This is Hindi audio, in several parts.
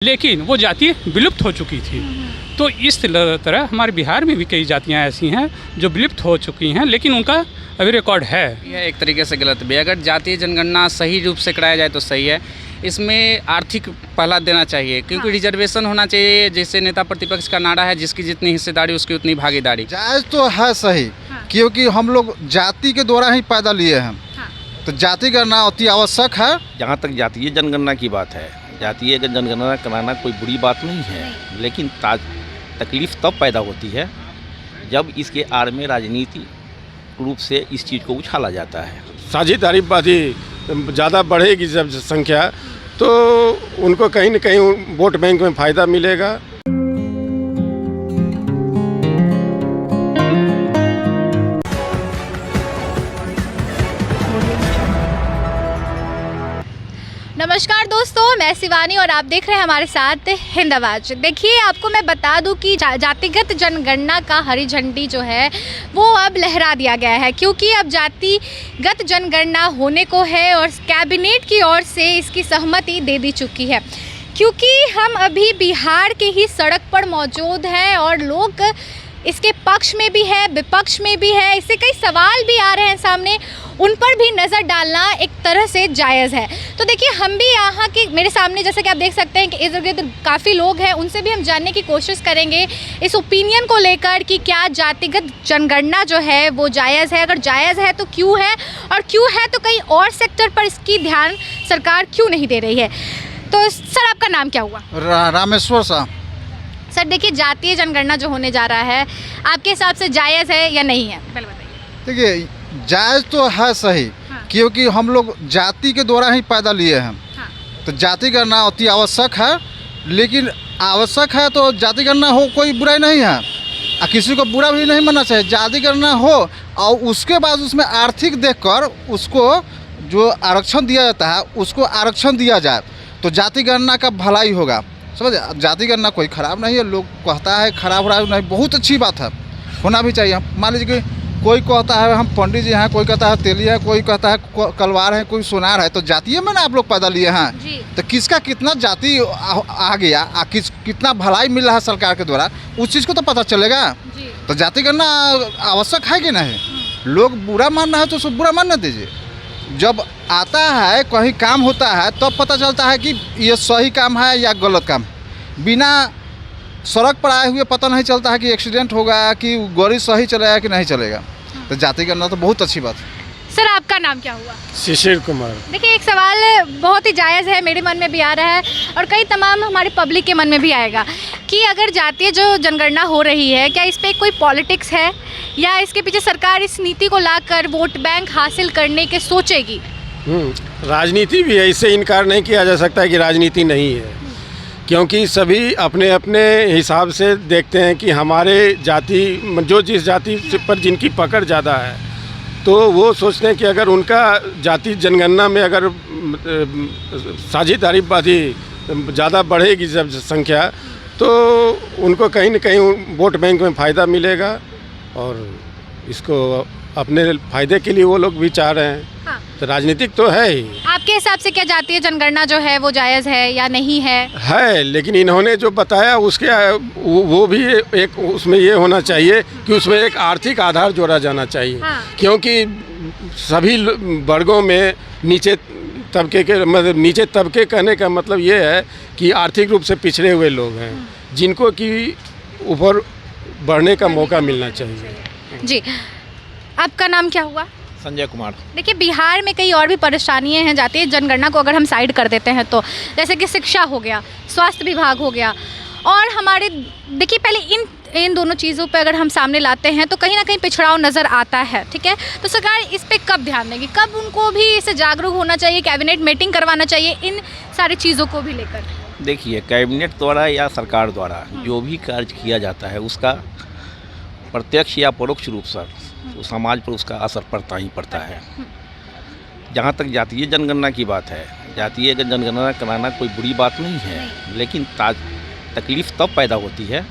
लेकिन वो जाति विलुप्त हो चुकी थी। तो इस तरह हमारे बिहार में भी कई जातियां ऐसी हैं जो विलुप्त हो चुकी हैं, लेकिन उनका अभी रिकॉर्ड है। यह एक तरीके से गलत भी है। अगर जातीय जनगणना सही रूप से कराया जाए तो सही है। इसमें आर्थिक पहला देना चाहिए, क्योंकि रिजर्वेशन होना चाहिए। जैसे नेता प्रतिपक्ष का नारा है, जिसकी जितनी हिस्सेदारी उसकी उतनी भागीदारी। जायज़ तो है सही, क्योंकि हम लोग जाति के द्वारा ही पैदा लिए हैं, तो जाति गणना अति आवश्यक है। जहाँ तक जातीय जनगणना की बात है, जातीय जनगणना कराना कोई बुरी बात नहीं है, लेकिन तकलीफ तब पैदा होती है जब इसके आड़ में राजनीतिक रूप से इस चीज़ को उछाला जाता है। साझेदारीवादी ज़्यादा बढ़ेगी जब संख्या, तो उनको कहीं न कहीं वोट बैंक में फ़ायदा मिलेगा। नमस्कार दोस्तों, मैं शिवानी और आप देख रहे हैं हमारे साथ हिंद आवाज़। देखिए, आपको मैं बता दूं कि जातिगत जनगणना का हरी झंडी जो है वो अब लहरा दिया गया है, क्योंकि अब जातिगत जनगणना होने को है और कैबिनेट की ओर से इसकी सहमति दे दी चुकी है। क्योंकि हम अभी बिहार के ही सड़क पर मौजूद हैं और लोग इसके पक्ष में भी है, विपक्ष में भी है, इससे कई सवाल भी आ रहे हैं सामने, उन पर भी नज़र डालना एक तरह से जायज़ है। तो देखिए, हम भी यहाँ के मेरे सामने जैसे कि आप देख सकते हैं कि इर्द गिर्द काफ़ी लोग हैं, उनसे भी हम जानने की कोशिश करेंगे इस ओपिनियन को लेकर कि क्या जातिगत जनगणना जो है वो जायज़ है, अगर जायज़ है तो क्यों है, और क्यों है तो कई और सेक्टर पर इसकी ध्यान सरकार क्यों नहीं दे रही है। तो सर, आपका नाम क्या हुआ? रामेश्वर साहब। सर देखिए, जातीय जनगणना जो होने जा रहा है, आपके हिसाब से जायज़ है या नहीं है, पहले बताइए। देखिए, जायज़ तो है सही, क्योंकि हम लोग जाति के द्वारा ही पैदा लिए हैं, तो जाति गणना अति आवश्यक है। लेकिन आवश्यक है तो जाति गणना हो, कोई बुराई नहीं है, किसी को बुरा भी नहीं मानना चाहिए। जाति गणना हो और उसके बाद उसमें आर्थिक देखकर उसको जो आरक्षण दिया जाता है उसको आरक्षण दिया जाए, तो जाति गणना का भलाई होगा। समझ, जाति गणना कोई ख़राब नहीं है। लोग कहता है खराब नहीं, बहुत अच्छी बात है, होना भी चाहिए। मान लीजिए कि कोई कहता है हम पंडित जी हैं, कोई कहता है तेलिया है, कोई कहता है कलवार है, कोई सोनार है, तो जातीय में ना आप लोग पैदा लिए हैं, तो किसका कितना जाति आ गया, कितना भलाई मिल रहा है सरकार के द्वारा, उस चीज़ को तो पता चलेगा। तो जाति गणना आवश्यक है कि नहीं? लोग बुरा मान रहा है तो उसको बुरा मानने दीजिए। जब आता है कहीं काम होता है तब पता चलता है कि ये सही काम है या गलत काम। बिना सड़क पर आए हुए पता नहीं चलता है कि एक्सीडेंट होगा, कि गाड़ी सही चलेगा कि नहीं चलेगा। तो जाति गणना तो बहुत अच्छी बात है। सर, आपका नाम क्या हुआ? शिशिर कुमार। देखिए, एक सवाल बहुत ही जायज़ है, मेरे मन में भी आ रहा है और कई तमाम हमारे पब्लिक के मन में भी आएगा कि अगर जातीय जो जनगणना हो रही है, क्या इस पर कोई पॉलिटिक्स है या इसके पीछे सरकार इस नीति को लाकर वोट बैंक हासिल करने के सोचेगी? राजनीति भी है, इससे इनकार नहीं किया जा सकता है कि राजनीति नहीं है, क्योंकि सभी अपने अपने हिसाब से देखते हैं कि हमारे जाति, जो जिस जाति पर जिनकी पकड़ ज़्यादा है, तो वो सोचते हैं कि अगर उनका जाति जनगणना में अगर साझेदारीवादी ज़्यादा बढ़ेगी जब संख्या, तो उनको कहीं न कहीं वोट बैंक में फ़ायदा मिलेगा और इसको अपने फ़ायदे के लिए वो लोग भी चाह रहे हैं। तो राजनीतिक तो है ही। आपके हिसाब से क्या जातीय जनगणना जो है वो जायज़ है या नहीं है? लेकिन इन्होंने जो बताया उसके वो भी एक उसमें ये होना चाहिए कि उसमें एक आर्थिक आधार जोड़ा जाना चाहिए। क्योंकि सभी वर्गों में नीचे तबके के, मतलब नीचे तबके कहने का मतलब ये है कि आर्थिक रूप से पिछड़े हुए लोग हैं, जिनको कि ऊपर बढ़ने का मौका मिलना चाहिए। जी, आपका नाम क्या हुआ? संजय कुमार। देखिए, बिहार में कई और भी परेशानियां हैं जातीय जनगणना को अगर हम साइड कर देते हैं तो, जैसे कि शिक्षा हो गया, स्वास्थ्य विभाग हो गया, और हमारे देखिए पहले इन दोनों चीज़ों पे अगर हम सामने लाते हैं तो कहीं ना कहीं पिछड़ाव नज़र आता है। ठीक है, तो सरकार इस पे कब ध्यान देगी, कब उनको भी इससे जागरूक होना चाहिए, कैबिनेट मीटिंग करवाना चाहिए इन सारी चीज़ों को भी लेकर? देखिए, कैबिनेट द्वारा या सरकार द्वारा जो भी कार्य किया जाता है उसका प्रत्यक्ष या परोक्ष रूप से तो समाज पर उसका असर पड़ता ही पड़ता है। जहाँ तक जातीय जनगणना की बात है, जातीय जनगणना कराना कोई बुरी बात नहीं है, लेकिन तकलीफ तब पैदा होती है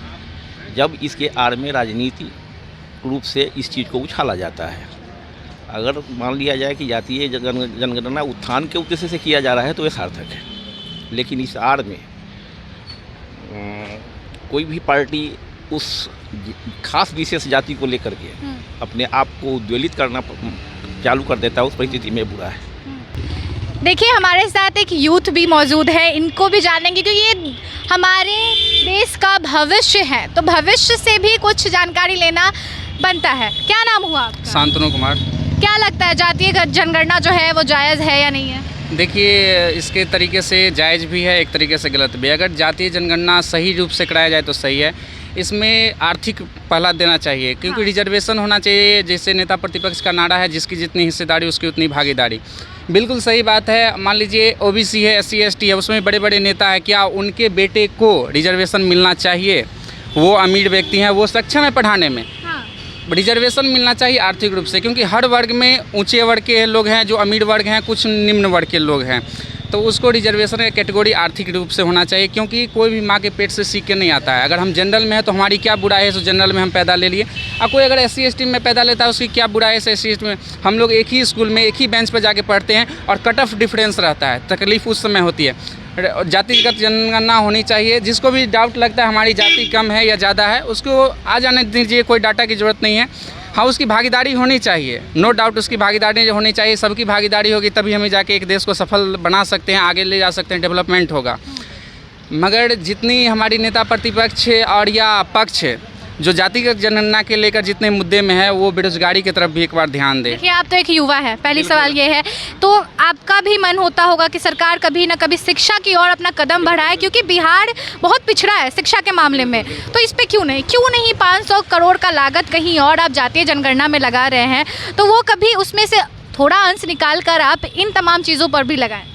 जब इसके आड़ में राजनीतिक रूप से इस चीज़ को उछाला जाता है। अगर मान लिया जाए कि जातीय जनगणना उत्थान के उद्देश्य से किया जा रहा है तो ये सार्थक है, लेकिन इस आड़ में कोई भी पार्टी उस खास विशेष जाति को लेकर के अपने आप को उद्वेलित करना चालू कर देता है, उस परिस्थिति में बुरा है। देखिए हमारे साथ एक यूथ भी मौजूद है, इनको भी जानेंगे क्योंकि ये हमारे देश का भविष्य है, तो भविष्य से भी कुछ जानकारी लेना बनता है। क्या नाम हुआ आपका? शांतनु कुमार। क्या लगता है जातीय जनगणना जो है वो जायज़ है या नहीं है? देखिए, इसके तरीके से जायज़ भी है, एक तरीके से गलत भी है। अगर जातीय जनगणना सही रूप से कराया जाए तो सही है। इसमें आर्थिक पहला देना चाहिए, क्योंकि रिजर्वेशन होना चाहिए। जैसे नेता प्रतिपक्ष का नारा है, जिसकी जितनी हिस्सेदारी उसकी उतनी भागीदारी। बिल्कुल सही बात है। मान लीजिए ओबीसी है, SC ST है, उसमें बड़े बड़े नेता है, क्या उनके बेटे को रिजर्वेशन मिलना चाहिए? वो अमीर व्यक्ति हैं, वो सक्षम है पढ़ाने में, रिजर्वेशन मिलना चाहिए आर्थिक रूप से, क्योंकि हर वर्ग में ऊंचे वर्ग के लोग हैं जो अमीर वर्ग हैं, कुछ निम्न वर्ग के लोग हैं, तो उसको रिजर्वेशन का कैटेगरी आर्थिक रूप से होना चाहिए। क्योंकि कोई भी माँ के पेट से सीख के नहीं आता है। अगर हम जनरल में हैं तो हमारी क्या बुराई है, सो जनरल में हम पैदा ले लिए। और कोई अगर SC ST में पैदा लेता है, उसकी क्या बुराई है, SC ST में हम लोग एक ही स्कूल में एक ही बेंच पर जाके पढ़ते हैं और कट ऑफ डिफरेंस रहता है, तकलीफ उस समय होती है। जातिगत जनगणना होनी चाहिए। जिसको भी डाउट लगता है हमारी जाति कम है या ज़्यादा है, उसको आ जाने दीजिए, कोई डाटा की ज़रूरत नहीं है। हाँ, उसकी भागीदारी होनी चाहिए, नो डाउट उसकी भागीदारी होनी चाहिए। सबकी भागीदारी होगी तभी हमें जाके एक देश को सफल बना सकते हैं, आगे ले जा सकते हैं, डेवलपमेंट होगा। मगर जितनी हमारी नेता प्रतिपक्ष और या पक्ष जो जातिगत जनगणना के लेकर जितने मुद्दे में है, वो बेरोजगारी की तरफ भी एक बार ध्यान दें। देखिए आप तो एक युवा है, पहली सवाल ये है, तो आपका भी मन होता होगा कि सरकार कभी ना कभी शिक्षा की ओर अपना कदम बढ़ाए, क्योंकि बिहार बहुत पिछड़ा है शिक्षा के मामले में। तो इस पे क्यों नहीं 500 करोड़ का लागत कहीं और आप जातीय जनगणना में लगा रहे हैं, तो वो कभी उसमें से थोड़ा अंश निकाल कर आप इन तमाम चीज़ों पर भी लगाएं।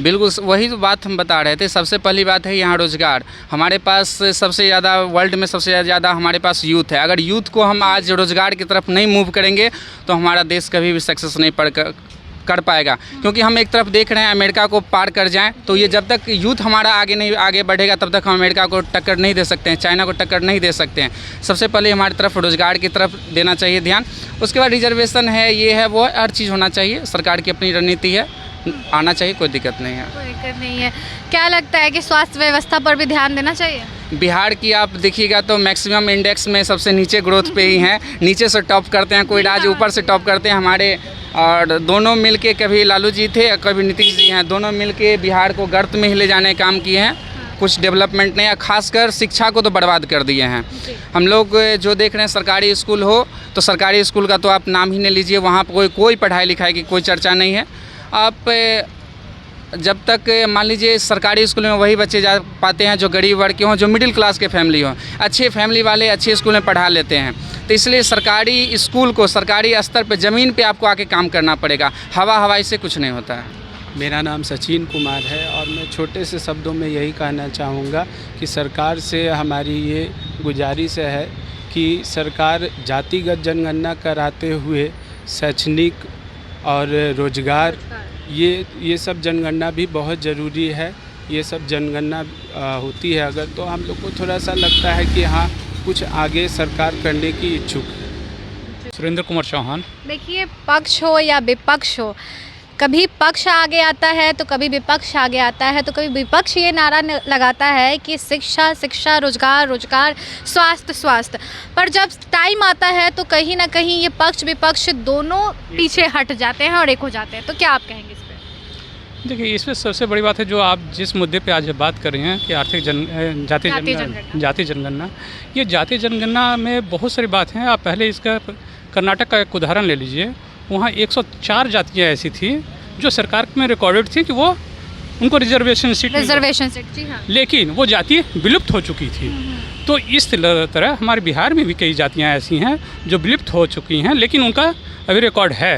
बिल्कुल वही तो बात हम बता रहे थे। सबसे पहली बात है यहाँ रोज़गार। हमारे पास सबसे ज़्यादा वर्ल्ड में सबसे ज़्यादा हमारे पास यूथ है। अगर यूथ को हम आज रोज़गार की तरफ नहीं मूव करेंगे तो हमारा देश कभी भी सक्सेस नहीं कर पाएगा। क्योंकि हम एक तरफ देख रहे हैं अमेरिका को पार कर जाएं, तो ये जब तक यूथ हमारा आगे बढ़ेगा तब तक हम अमेरिका को टक्कर नहीं दे सकते हैं, चाइना को टक्कर नहीं दे सकते हैं। सबसे पहले हमारी तरफ रोज़गार की तरफ देना चाहिए ध्यान। उसके बाद रिजर्वेशन है, ये है, वो हर चीज़ होना चाहिए। सरकार की अपनी रणनीति है, आना चाहिए, कोई दिक्कत नहीं है। कोई दिक्कत नहीं है। क्या लगता है कि स्वास्थ्य व्यवस्था पर भी ध्यान देना चाहिए? बिहार की आप देखिएगा तो मैक्सिमम इंडेक्स में सबसे नीचे ग्रोथ पे ही हैं। नीचे से टॉप करते हैं, कोई राज्य ऊपर से टॉप करते हैं हमारे। और दोनों मिलके, कभी लालू जी थे, कभी नीतीश जी हैं, दोनों मिलके बिहार को गर्त में ले जाने का काम किए हैं। कुछ डेवलपमेंट नहीं है, खासकर शिक्षा को तो बर्बाद कर दिए हैं। हम लोग जो देख रहे हैं, सरकारी स्कूल हो तो सरकारी स्कूल का तो आप नाम ही नहीं लीजिए, वहाँ पर कोई पढ़ाई लिखाई की कोई चर्चा नहीं है। आप जब तक मान लीजिए सरकारी स्कूल में वही बच्चे जा पाते हैं जो गरीब वर्ग के हों, जो मिडिल क्लास के फैमिली हों। अच्छे फैमिली वाले अच्छे स्कूल में पढ़ा लेते हैं। तो इसलिए सरकारी स्कूल को सरकारी स्तर पर ज़मीन पे आपको आके काम करना पड़ेगा। हवाई से कुछ नहीं होता है। मेरा नाम सचिन कुमार है और मैं छोटे से शब्दों में यही कहना चाहूँगा कि सरकार से हमारी ये गुजारिश है कि सरकार जातिगत जनगणना कराते हुए शैक्षणिक और रोजगार ये सब जनगणना भी बहुत ज़रूरी है। ये सब जनगणना होती है अगर, तो हम लोग को थोड़ा सा लगता है कि हाँ कुछ आगे सरकार करने की इच्छुक है। सुरेंद्र कुमार चौहान। देखिए पक्ष हो या विपक्ष हो, कभी पक्ष आगे आता है तो कभी विपक्ष आगे आता है, तो कभी विपक्ष ये नारा लगाता है कि शिक्षा शिक्षा, रोजगार रोजगार, स्वास्थ्य स्वास्थ्य, पर जब टाइम आता है तो कहीं ना कहीं ये पक्ष विपक्ष दोनों पीछे हट जाते हैं और एक हो जाते हैं। तो क्या आप कहेंगे इस पर? देखिए, इसमें सबसे बड़ी बात है जो आप जिस मुद्दे पे आज बात कर रहे हैं कि आर्थिक जातीय जनगणना, ये जातीय जनगणना में बहुत सारी बात हैं। आप पहले इसका कर्नाटक का एक उदाहरण ले लीजिए। वहाँ 104 जातियाँ ऐसी थी जो सरकार में रिकॉर्डेड थी कि वो उनको रिजर्वेशन सीट, जी हाँ, लेकिन वो जाति विलुप्त हो चुकी थी। तो इस तरह हमारे बिहार में भी कई जातियाँ ऐसी हैं जो विलुप्त हो चुकी हैं, लेकिन उनका अभी रिकॉर्ड है।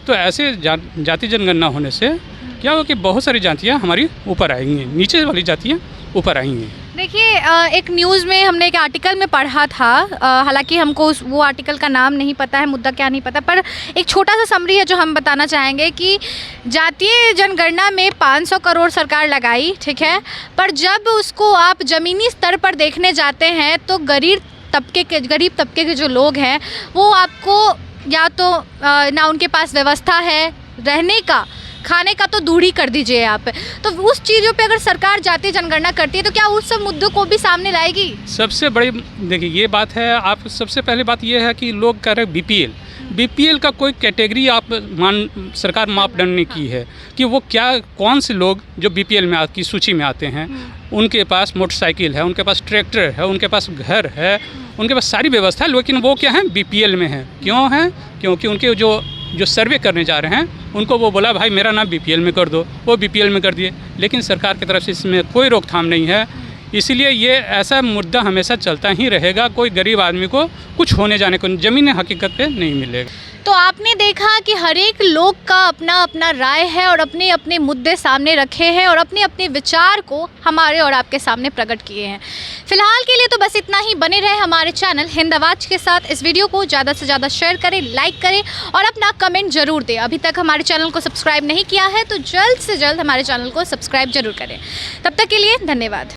तो ऐसे जाति जनगणना होने से क्या होगा कि बहुत सारी जातियाँ हमारी ऊपर आएंगी, नीचे वाली जातियाँ ऊपर आएंगी। देखिए एक न्यूज़ में हमने एक आर्टिकल में पढ़ा था, हालांकि हमको वो आर्टिकल का नाम नहीं पता है, मुद्दा क्या नहीं पता, पर एक छोटा सा समरी है जो हम बताना चाहेंगे कि जातीय जनगणना में 500 करोड़ सरकार लगाई, ठीक है, पर जब उसको आप ज़मीनी स्तर पर देखने जाते हैं तो गरीब तबके के जो लोग हैं वो आपको या तो ना उनके पास व्यवस्था है रहने का, खाने का तो दूर ही कर दीजिए आप, तो उस चीज़ों पे अगर सरकार जातीय जनगणना करती है तो क्या उस सब मुद्दों को भी सामने लाएगी? सबसे बड़ी देखिए ये बात है, आप सबसे पहले बात ये है कि लोग कह रहे हैं बीपीएल का कोई कैटेगरी आप सरकार मापदंड ने की है कि वो क्या कौन से लोग जो बीपीएल में की सूची में आते हैं, उनके पास मोटरसाइकिल है, उनके पास ट्रैक्टर है, उनके पास घर है, उनके पास सारी व्यवस्था है, लेकिन वो क्या है बीपीएल में है। क्यों है? क्योंकि उनके जो सर्वे करने जा रहे हैं उनको वो बोला भाई मेरा नाम बीपीएल में कर दो, वो बीपीएल में कर दिए, लेकिन सरकार की तरफ से इसमें कोई रोकथाम नहीं है। इसीलिए ये ऐसा मुद्दा हमेशा चलता ही रहेगा, कोई गरीब आदमी को कुछ होने जाने को ज़मीन हकीकत पे नहीं मिलेगा। तो आपने देखा कि हर एक लोग का अपना अपना राय है और अपने अपने मुद्दे सामने रखे हैं और अपने अपने विचार को हमारे और आपके सामने प्रकट किए हैं। फिलहाल के लिए तो बस इतना ही। बने रहे हमारे चैनल हिंद आवाज़ के साथ। इस वीडियो को ज़्यादा से ज़्यादा शेयर करें, लाइक करें और अपना कमेंट ज़रूर दें। अभी तक हमारे चैनल को सब्सक्राइब नहीं किया है तो जल्द से जल्द हमारे चैनल को सब्सक्राइब ज़रूर करें। तब तक के लिए धन्यवाद।